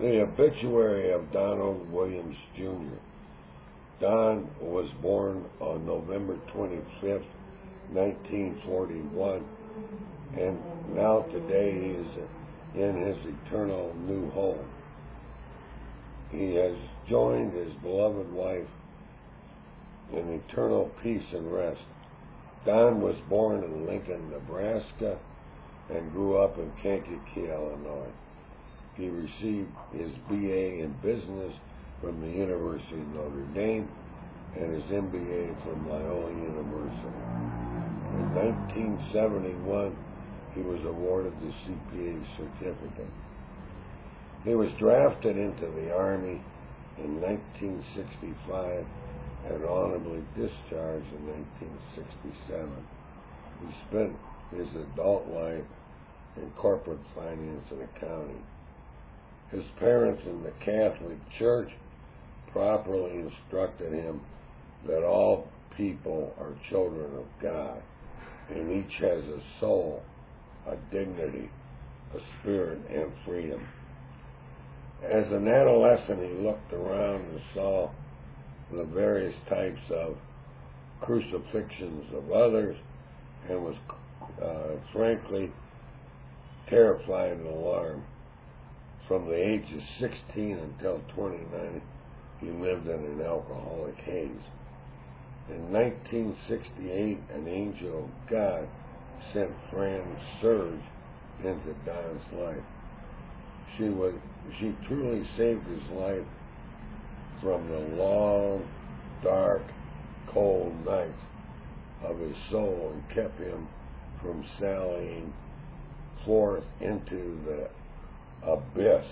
The obituary of Donald Williams, Jr. Don was born on November 25th, 1941, and now today he is in his eternal new home. He has joined his beloved wife in eternal peace and rest. Don was born in Lincoln, Nebraska, and grew up in Kankakee, Illinois. He received his BA in business from the University of Notre Dame and his MBA from Loyola University. In 1971, he was awarded the CPA certificate. He was drafted into the Army in 1965 and honorably discharged in 1967. He spent his adult life in corporate finance and accounting. His parents in the Catholic Church properly instructed him that all people are children of God, and each has a soul, a dignity, a spirit, and freedom. As an adolescent, he looked around and saw the various types of crucifixions of others and was frankly terrified and alarmed. From the age of 16 until 29, he lived in an alcoholic haze. In 1968, an angel of God sent Fran Surge into Don's life. She truly saved his life from the long, dark, cold nights of his soul and kept him from sallying forth into the abyss.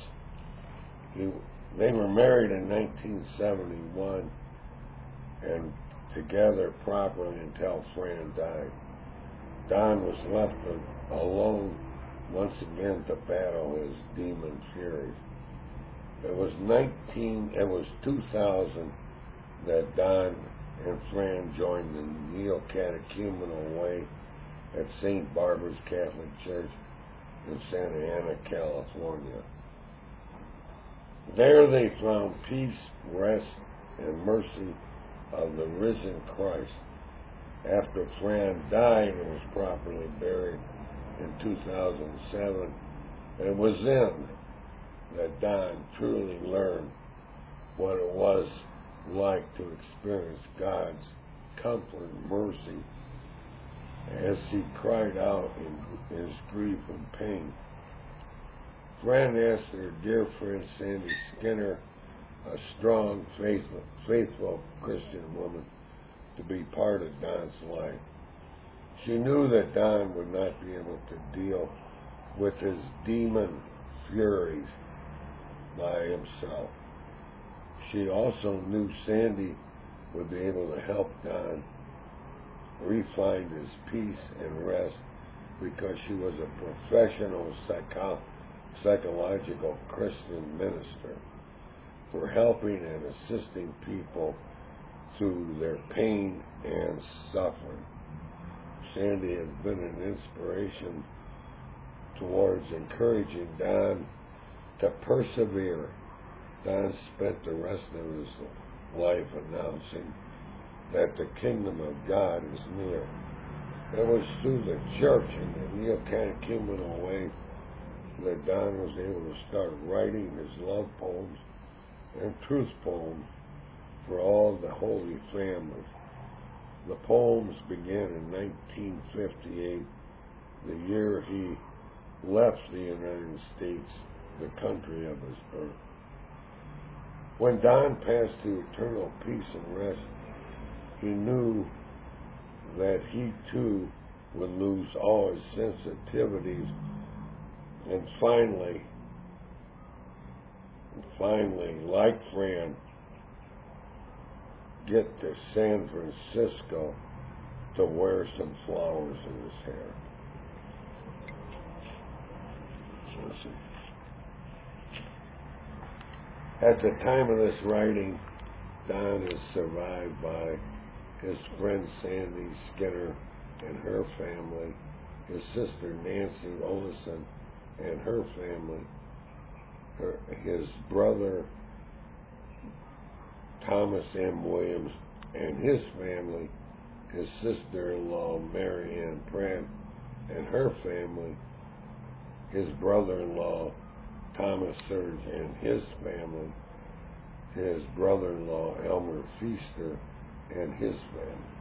They were married in 1971 and together properly until Fran died. Don was left alone once again to battle his demon furies. It was 2000 that Don and Fran joined the Neo-Catechumenal Way at St. Barbara's Catholic Church in Santa Ana, California. There they found peace, rest, and mercy of the risen Christ. After Fran died and was properly buried in 2007, it was then that Don truly learned what it was like to experience God's comfort and mercy as he cried out in his grief and pain. Fran asked her dear friend Sandy Skinner, a strong, faithful Christian woman, to be part of Don's life. She knew that Don would not be able to deal with his demon furies by himself. She also knew Sandy would be able to help Don refine his peace and rest because she was a professional psychological Christian minister for helping and assisting people through their pain and suffering. Sandy has been an inspiration towards encouraging Don to persevere. Don spent the rest of his life announcing that the kingdom of God is near. It was through the church and the Neo-Catechumenal Way that Don was able to start writing his love poems and truth poems for all the Holy Family. The poems began in 1958, the year he left the United States, the country of his birth. When Don passed to eternal peace and rest, he knew that he too would lose all his sensitivities and finally, like Fran, get to San Francisco to wear some flowers in his hair. At the time of this writing, Don is survived by his friend Sandy Skinner and her family, his sister Nancy Olison and her family, his brother Thomas M. Williams and his family, his sister-in-law Mary Ann Pratt and her family, his brother-in-law Thomas Surge and his family, his brother-in-law Elmer Feaster and his family.